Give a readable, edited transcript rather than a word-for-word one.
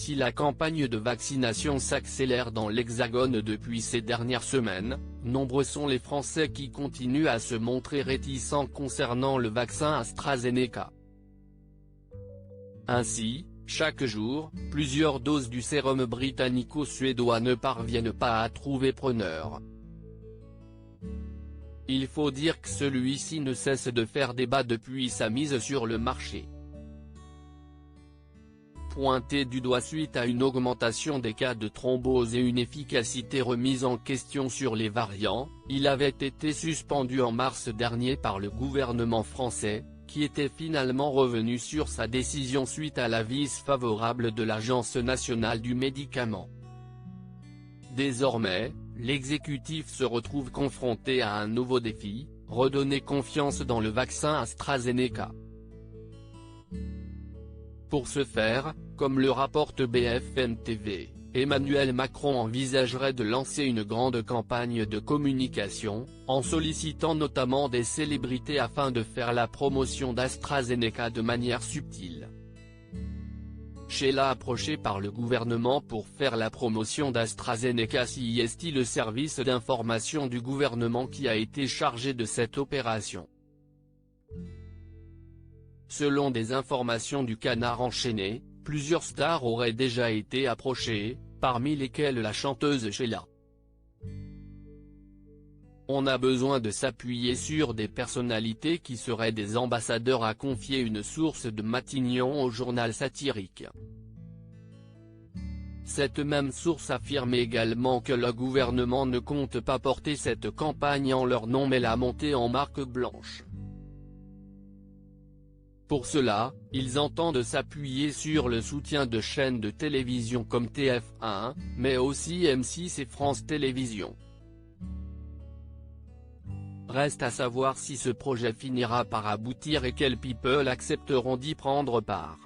Si la campagne de vaccination s'accélère dans l'Hexagone depuis ces dernières semaines, nombreux sont les Français qui continuent à se montrer réticents concernant le vaccin AstraZeneca. Ainsi, chaque jour, plusieurs doses du sérum britannico-suédois ne parviennent pas à trouver preneur. Il faut dire que celui-ci ne cesse de faire débat depuis sa mise sur le marché. Pointé du doigt suite à une augmentation des cas de thrombose et une efficacité remise en question sur les variants, il avait été suspendu en mars dernier par le gouvernement français, qui était finalement revenu sur sa décision suite à l'avis favorable de l'Agence nationale du médicament. Désormais, l'exécutif se retrouve confronté à un nouveau défi, redonner confiance dans le vaccin AstraZeneca. Pour ce faire, comme le rapporte BFM TV, Emmanuel Macron envisagerait de lancer une grande campagne de communication, en sollicitant notamment des célébrités afin de faire la promotion d'AstraZeneca de manière subtile. Sheila approché par le gouvernement pour faire la promotion d'AstraZeneca. CIST, le service d'information du gouvernement qui a été chargé de cette opération. Selon des informations du Canard enchaîné, plusieurs stars auraient déjà été approchées, parmi lesquelles la chanteuse Sheila. On a besoin de s'appuyer sur des personnalités qui seraient des ambassadeurs, a confié une source de Matignon au journal satirique. Cette même source affirme également que le gouvernement ne compte pas porter cette campagne en leur nom mais la monter en marque blanche. Pour cela, ils entendent s'appuyer sur le soutien de chaînes de télévision comme TF1, mais aussi M6 et France Télévisions. Reste à savoir si ce projet finira par aboutir et quels people accepteront d'y prendre part.